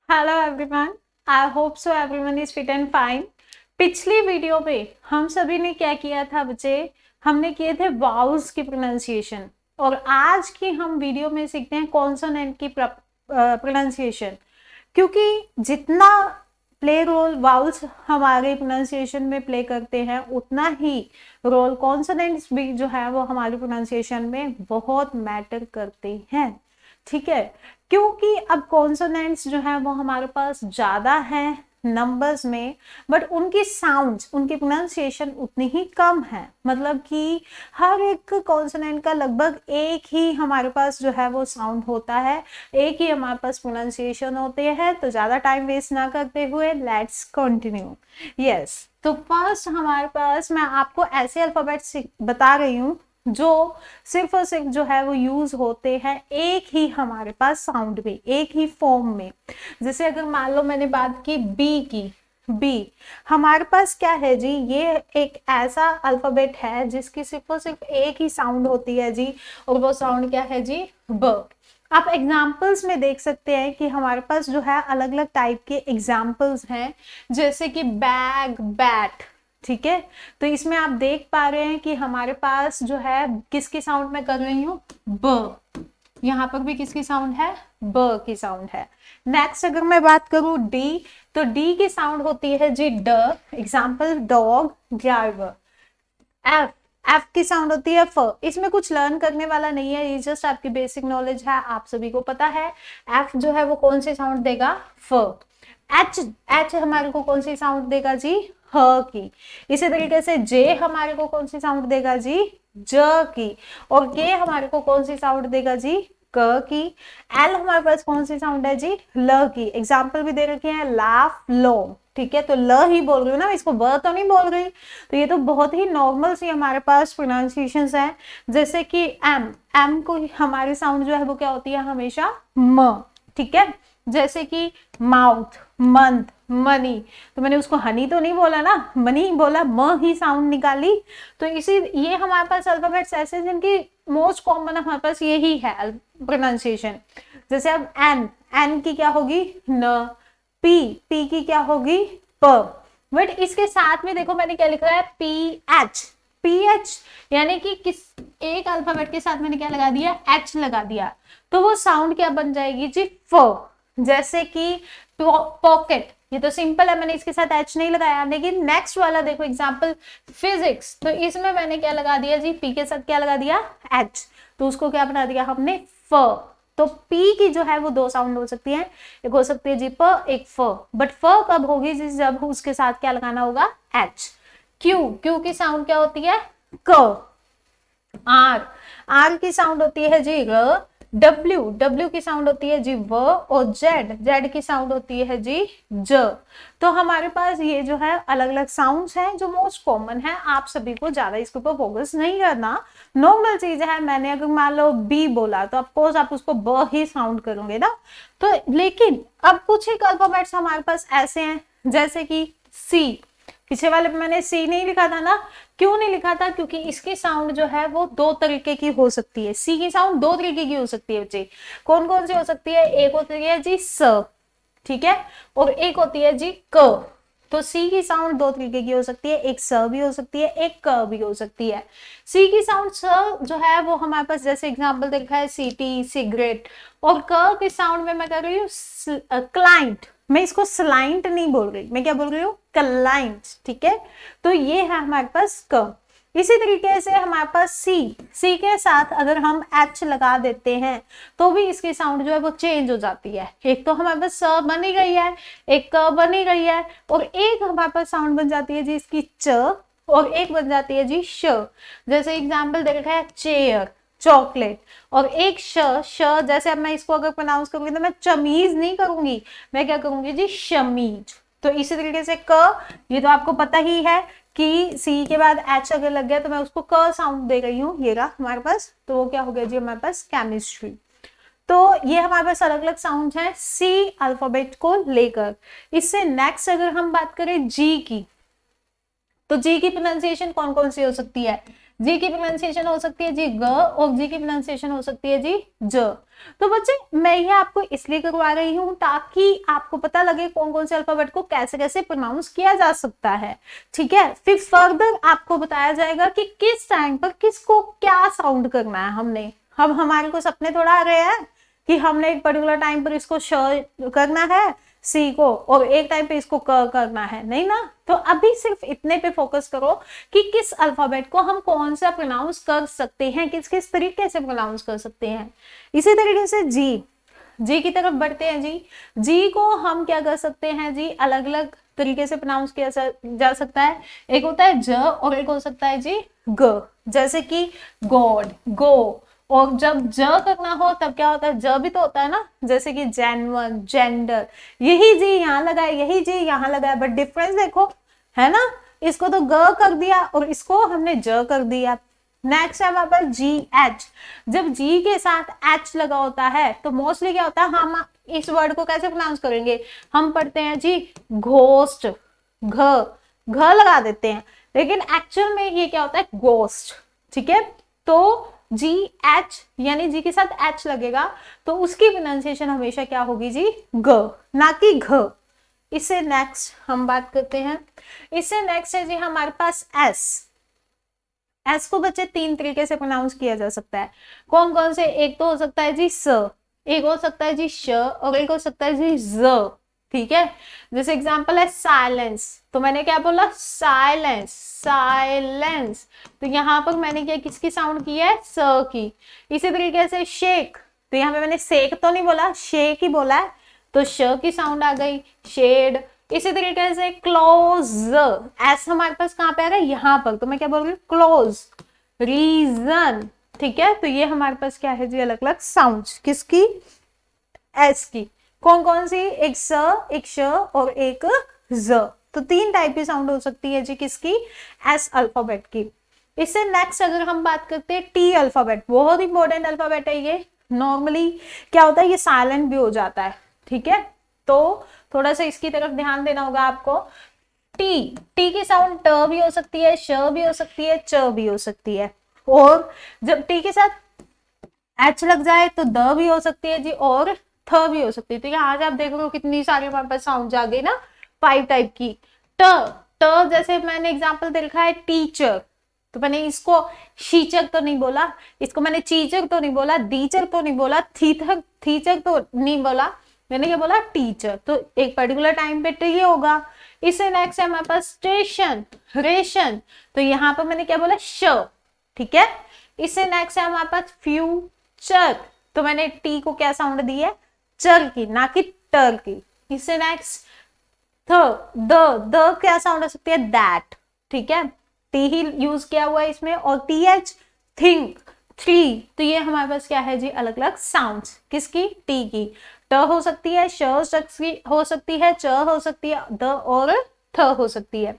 Hello everyone, I hope so everyone is fit and fine. पिछली video में हम सभी ने क्या किया था बच्चे? हमने किए थे वाउल्स की प्रोनाउंसिएशन, और आज की हम वीडियो में सीखते हैं कॉन्सोनेंट की प्रोनाउंसिएशन। क्योंकि जितना प्ले रोल वाउल्स हमारे प्रोनाउंसिएशन में प्ले करते हैं, उतना ही रोल कॉन्सोनेंट्स भी जो है वो हमारे प्रोनाउंसिएशन में बहुत मैटर करते हैं। ठीक है, क्योंकि अब कॉन्सोनेंट्स जो है वो हमारे पास ज्यादा है नंबर्स में, बट उनकी साउंड्स, उनकी प्रोनाउंसिएशन उतनी ही कम है। मतलब कि हर एक कॉन्सोनेंट का लगभग एक ही हमारे पास जो है वो साउंड होता है, एक ही हमारे पास प्रोनाउंसिएशन होते हैं। तो ज्यादा टाइम वेस्ट ना करते हुए लेट्स कंटिन्यू। यस, तो फर्स्ट हमारे पास मैं आपको ऐसे अल्फाबेट्स बता रही हूँ जो सिर्फ और सिर्फ जो है वो यूज होते हैं एक ही हमारे पास साउंड में, एक ही फॉर्म में। जैसे अगर मान लो मैंने बात की बी की, बी हमारे पास क्या है जी? ये एक ऐसा अल्फाबेट है जिसकी सिर्फ और सिर्फ एक ही साउंड होती है जी, और वो साउंड क्या है जी? ब। आप एग्जाम्पल्स में देख सकते हैं कि हमारे पास जो है अलग अलग टाइप के एग्जाम्पल्स हैं, जैसे कि बैग, बैट। ठीक है, तो इसमें आप देख पा रहे हैं कि हमारे पास जो है किसकी साउंड मैं कर रही हूँ? ब। यहाँ पर भी किसकी साउंड है? ब की साउंड है। नेक्स्ट अगर मैं बात करूं डी, तो डी की साउंड होती है जी ड। Example dog, driver. F, F की साउंड होती है फ। इसमें कुछ लर्न करने वाला नहीं है, ये जस्ट आपकी बेसिक नॉलेज है, आप सभी को पता है। एफ जो है वो कौन सी साउंड देगा? फ। एच, एच हमारे को कौन सी साउंड देगा जी? ह की। इसी तरीके से जे हमारे को कौन सी साउंड देगा जी? ज की। और के हमारे को कौन सी साउंड देगा जी? क की। एल हमारे पास कौन सी साउंड है जी? ल की। एग्जाम्पल भी दे रखे हैं, लाफ, लो। ठीक है, तो ल ही बोल रही हूँ ना, इसको ब तो नहीं बोल रही। तो ये तो बहुत ही नॉर्मल सी हमारे पास प्रोनाउंसिएशंस हैं। जैसे कि एम, एम को हमारी साउंड जो है वो क्या होती है? हमेशा म। ठीक है, जैसे कि माउथ, मंथ, मनी। तो मैंने उसको हनी तो नहीं बोला ना, मनी ही बोला, म ही साउंड निकाली। तो इसी, ये हमारे पास अल्फाबेट्स ऐसे जिनकी मोस्ट कॉमन हमारे पास यही है प्रोनाउंसिएशन। जैसे अब एन, एन की क्या होगी? न। पी, पी की क्या होगी? प। बट इसके साथ में देखो मैंने क्या लिखा है? P H. पी एच यानी कि किस एक अल्फाबेट के साथ मैंने क्या लगा दिया? एच लगा दिया। तो वो साउंड क्या बन जाएगी जी? फ। जैसे कि पॉकेट, ये तो सिंपल है, मैंने इसके साथ एच नहीं लगाया। लेकिन नेक्स्ट वाला देखो एग्जांपल फिजिक्स, तो इसमें मैंने क्या लगा दिया जी? पी के साथ क्या लगा दिया? एच। तो उसको क्या बना दिया हमने? फ। तो पी की जो है वो दो साउंड हो सकती है, एक हो सकती है जी प, एक फ। बट फ कब होगी जी? जब उसके साथ क्या लगाना होगा? एच। क्यू, क्यू की साउंड क्या होती है? क। आर, आर की साउंड होती है जी र। डब्ल्यू, डब्ल्यू की साउंड होती है जी व। और जेड, जेड की साउंड होती है जी ज। तो हमारे पास ये जो है अलग अलग साउंड्स हैं जो मोस्ट कॉमन है। आप सभी को ज्यादा इसके ऊपर फोकस नहीं करना, नॉर्मल चीज है। मैंने अगर मान लो बी बोला तो ऑफकोर्स आप उसको ब ही साउंड करोगे ना। तो लेकिन अब कुछ एक अल्फाबेट्स हमारे पास ऐसे हैं, जैसे कि सी। पीछे वाले पे मैंने सी नहीं लिखा था ना, क्यों नहीं लिखा था? क्योंकि इसकी साउंड जो है वो दो तरीके की हो सकती है। सी की साउंड दो तरीके की हो सकती है बच्चे। कौन कौन सी हो सकती है? एक होती है जी स, ठीक है, और एक होती है जी क। तो सी की साउंड दो तरीके की हो सकती है, एक स भी हो सकती है, एक क भी हो सकती है। सी की साउंड स जो है वो हमारे पास जैसे एग्जांपल देखा है सीटी, सिगरेट। और क की साउंड में मैं कर रही हूँ क्लाइंट। मैं इसको स्लाइंट नहीं बोल रही, मैं क्या बोल रही हूँ? क्लाइंट। ठीक है, तो ये है हमारे पास क। इसी तरीके से हमारे पास सी, सी के साथ अगर हम एच लगा देते हैं तो भी इसकी साउंड जो है वो चेंज हो जाती है। एक तो हमारे पास स बनी गई है, एक क बनी गई है, और एक हमारे पास साउंड बन जाती है जी इसकी च, और एक बन जाती है जी श। जैसे एग्जाम्पल दे रखा है चेयर, चॉकलेट। और एक श, श जैसे अब मैं इसको अगर प्रोनाउंस करूंगी तो मैं चमीज नहीं करूंगी, मैं क्या करूंगी जी? शमीज। तो इसी तरीके से क, ये तो आपको पता ही है कि सी के बाद एच अगर लग गया तो मैं उसको क साउंड दे रही हूँ। ये रहा हमारे पास, तो वो क्या हो गया जी? हमारे पास केमिस्ट्री। तो ये हमारे पास अलग अलग साउंड है सी अल्फाबेट को लेकर। इससे नेक्स्ट अगर हम बात करें जी की, तो जी की प्रोनाउंसिएशन कौन कौन सी हो सकती है? जी की प्रोनाउंसिएशन हो सकती है जी ग, और जी की प्रोनाउंसिएशन हो सकती है जी ज। तो बच्चे मैं ये आपको इसलिए करवा रही हूँ ताकि आपको पता लगे कौन कौन से अल्फाबेट को कैसे कैसे प्रोनाउंस किया जा सकता है, ठीक है। फिर फर्दर आपको बताया जाएगा कि किस टाइम पर किसको क्या साउंड करना है। हमने हम हमारे को सपने थोड़ा आ रहे हैं कि हमने एक पर्टिकुलर टाइम पर इसको श करना है, सी को, और एक टाइम पे इसको क करना है, नहीं ना। तो अभी सिर्फ इतने पे फोकस करो कि किस अल्फाबेट को हम कौन सा प्रोनाउंस कर सकते हैं, किस किस तरीके से प्रोनाउंस कर सकते हैं। इसी तरीके से जी की तरफ बढ़ते हैं। जी को हम क्या कर सकते हैं जी, अलग अलग तरीके से प्रोनाउंस किया जा सकता है। एक होता है ज और एक हो सकता है जी ग, जैसे कि गॉड, गो। और जब ज करना हो तब क्या होता है, ज भी तो होता है ना, जैसे कि जेनवन, जेंडर। यही जी यहाँ लगा है, यही जी यहाँ लगा है, बट डिफरेंस देखो, है ना। इसको तो ग कर दिया और इसको हमने ज कर दिया। नेक्स्ट है हमारे पास जी एच। जब जी के साथ एच लगा होता है तो मोस्टली क्या होता है, हम इस वर्ड को कैसे प्रोनाउंस करेंगे, हम पढ़ते हैं जी घोस्ट, घ लगा देते हैं, लेकिन एक्चुअल में ये क्या होता है, गोस्ट, ठीक है। तो जी एच यानी जी के साथ एच लगेगा तो उसकी प्रोनाउंसिएशन हमेशा क्या होगी जी, ग, ना कि घ। इससे नेक्स्ट हम बात करते हैं। इससे नेक्स्ट है जी हमारे पास एस। एस को बच्चे तीन तरीके से प्रोनाउंस किया जा सकता है। कौन कौन से, एक तो हो सकता है जी स, एक हो सकता है जी श, और एक हो सकता है जी ज, ठीक है। जैसे एग्जांपल है साइलेंस, तो मैंने क्या बोला, साइलेंस, साइलेंस। तो यहाँ पर मैंने क्या किसकी साउंड की है, स की। इसी तरीके से शेक, तो यहाँ पे मैंने सेक तो नहीं बोला, शेक ही बोला है, तो श की साउंड आ गई, शेड। इसी तरीके से क्लोज, एस हमारे पास कहाँ पे आ रहा है, यहाँ पर, तो मैं क्या बोल रही हूँ, क्लोज। रीजन, ठीक है। तो ये हमारे पास क्या है जी, अलग अलग साउंड किसकी, एस की। कौन कौन सी, एक स, एक श और एक ज। तो तीन टाइप की साउंड हो सकती है जी किसकी, एस अल्फाबेट की। इससे नेक्स्ट अगर हम बात करते हैं टी अल्फाबेट, बहुत इंपॉर्टेंट अल्फाबेट है ये। नॉर्मली क्या होता है, ये साइलेंट भी हो जाता है, ठीक है। तो थोड़ा सा इसकी तरफ ध्यान देना होगा आपको। टी की साउंड ट भी हो सकती है, श भी हो सकती है, च भी हो सकती है, और जब टी के साथ एच लग जाए तो द भी हो सकती है जी, और थ भी हो सकती है। तो यहाँ आज आप देख रहे हो कितनी सारी हमारे पास साउंड आ गई ना, 5 टाइप की। ट जैसे मैंने एग्जांपल दे रखा है टीचर, तो मैंने इसको शीचर तो नहीं बोला, इसको मैंने चीचर तो नहीं बोला, दीचर तो नहीं बोला, थीचर तो नहीं बोला, मैंने क्या बोला, टीचर। तो एक पर्टिकुलर टाइम पे टी होगा। इससे नेक्स्ट है हमारे पास स्टेशन, रेशन, तो यहाँ पर मैंने क्या बोला, श, ठीक है। इससे नेक्स्ट है हमारे पास फ्यूचर, तो मैंने टी को क्या साउंड दी है, चर की, ना कि टर की। इससे नेक्स्ट द क्या साउंड हो सकती है, दैट, ठीक है। टी ही यूज किया हुआ है इसमें, और टी एच, थिंक, थ्री। तो ये हमारे पास क्या है जी, अलग अलग साउंड्स किसकी, टी की। ट हो सकती है, श हो सकती है, च हो सकती है, द और थ हो सकती है।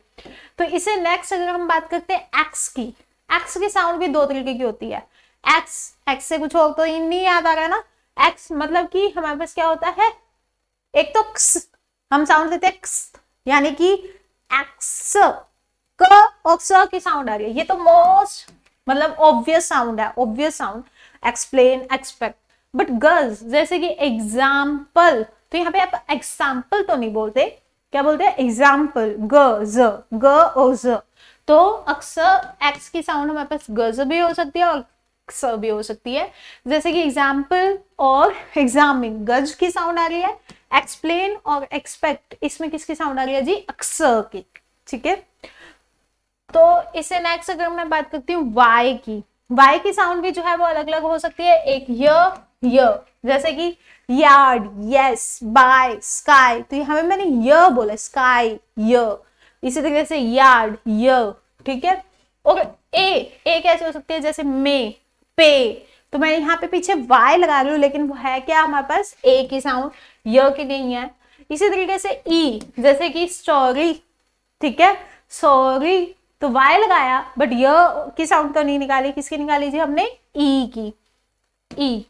तो इसे नेक्स्ट अगर हम बात करते हैं एक्स की, एक्स की साउंड भी दो तरीके की होती है। एक्स से कुछ और तो नहीं याद आ रहा है ना। एक्स मतलब कि हमारे पास क्या होता है, एक तो क्स, हम साउंड देते हैं क्स, यानी कि एक्स, क और स की साउंड आ रही है, ये तो मोस्ट मतलब ऑब्वियस साउंड है, obvious sound, explain, expect. But girls जैसे कि एग्जाम्पल, तो यहाँ पे आप एग्जाम्पल तो नहीं बोलते, क्या बोलते हैं, एग्जाम्पल, ग और ज। तो अक्सर एक्स की साउंड हमारे पास ग भी हो सकती है और स भी हो सकती है। जैसे कि एग्जाम्पल और एग्जामिन, गज की साउंड आ रही है, एक्सप्लेन और एक्सपेक्ट, इसमें किसकी साउंड आ रही है जी, अक्सर की, ठीक है। तो इससे नेक्स्ट अगर मैं बात करती हूँ वाई की साउंड भी जो है वो अलग अलग हो सकती है। एक य, जैसे कि यार्ड, यस, बाय, स्काई, तो यहाँ पे मैंने य बोला, स्काई, य। इसी तरीके से यार्ड, य, ठीक है। और ए कैसे हो सकती है, जैसे मे, पे, तो मैं यहाँ पे पीछे वाई लगा रही हूँ, लेकिन वो है क्या हमारे पास, ए की साउंड, य की नहीं है। इसी तरीके से ई, जैसे कि स्टोरी, ठीक है, सॉरी, तो वाई लगाया बट य की साउंड तो नहीं निकाली, किसकी निकाली जी हमने, ई की, ई।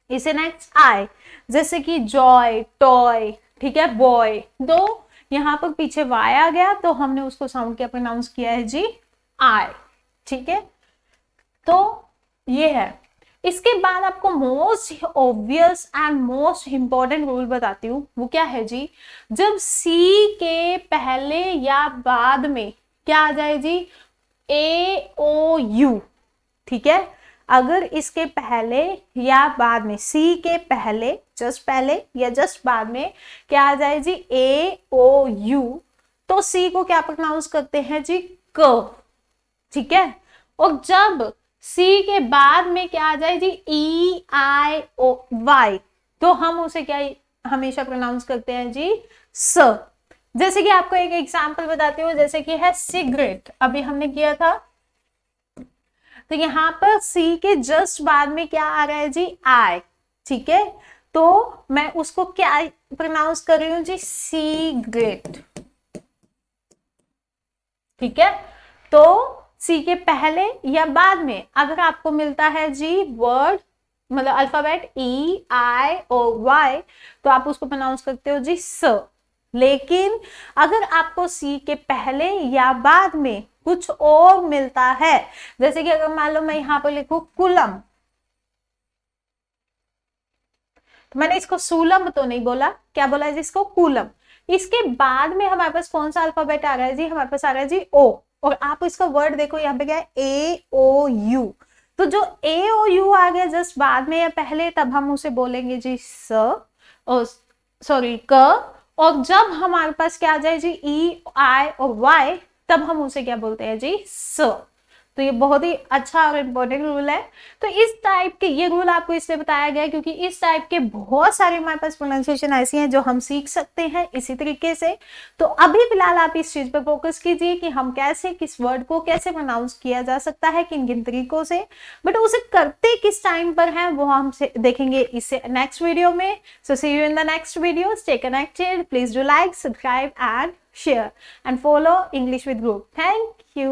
इसे नेक्स्ट आई, जैसे कि जॉय, टॉय, ठीक है, बॉय। तो यहाँ पर पीछे वाई आ गया तो हमने उसको साउंड क्या प्रोनाउंस किया है जी, आई, ठीक है। ये है। इसके बाद आपको most obvious and most important rule बताती हूँ, वो क्या है जी, जब सी के पहले या बाद में क्या आ जाए जी, ए ओ यू, ठीक है। अगर इसके पहले या बाद में, सी के पहले, जस्ट पहले या जस्ट बाद में क्या आ जाए जी, ए ओ यू, तो सी को क्या प्रोनाउंस करते हैं जी, क, ठीक है। और जब सी के बाद में क्या आ जाए जी, ई आई ओ वाई, तो हम उसे क्या हमेशा प्रोनाउंस करते हैं जी, स। जैसे कि आपको एक एग्जांपल बताती हूँ, जैसे कि है सिगरेट, अभी हमने किया था, तो यहां पर सी के जस्ट बाद में क्या आ रहा है जी, आई, ठीक है। तो मैं उसको क्या प्रोनाउंस कर रही हूँ जी, सिगरेट, ठीक है। तो सी के पहले या बाद में अगर आपको मिलता है जी वर्ड, मतलब अल्फाबेट ई आई और वाई, तो आप उसको प्रोनाउंस करते हो जी स। लेकिन अगर आपको सी के पहले या बाद में कुछ और मिलता है, जैसे कि अगर मान लो मैं यहां पर लिखूं कुलम, तो मैंने इसको सूलम तो नहीं बोला, क्या बोला है जी, इसको कूलम। इसके बाद में हमारे पास कौन सा अल्फाबेट आ रहा है जी, हमारे पास आ रहा है जी ओ, और आप इसका वर्ड देखो यहाँ पे क्या है, ए ओ यू। तो जो ए ओ यू आ गया जस्ट बाद में या पहले, तब हम उसे बोलेंगे जी स, और सॉरी क। और जब हमारे पास क्या आ जाए जी, ई आई और वाई, तब हम उसे क्या बोलते हैं जी, स। तो ये बहुत ही अच्छा और इम्पोर्टेंट रूल है। तो इस टाइप के ये रूल आपको इसलिए बताया गया है क्योंकि इस टाइप के बहुत सारे हमारे पास प्रोनाउंसिएशन ऐसी हैं जो हम सीख सकते हैं इसी तरीके से। तो अभी फिलहाल आप इस चीज पर फोकस कीजिए कि हम कैसे, किस वर्ड को कैसे प्रोनाउंस किया जा सकता है, किन किन तरीकों से, बट उसे करते किस टाइम पर है वो हम देखेंगे इससे नेक्स्ट वीडियो में। So see you in the next video, stay connected, please do like, subscribe and share and follow English with Group. Thank you.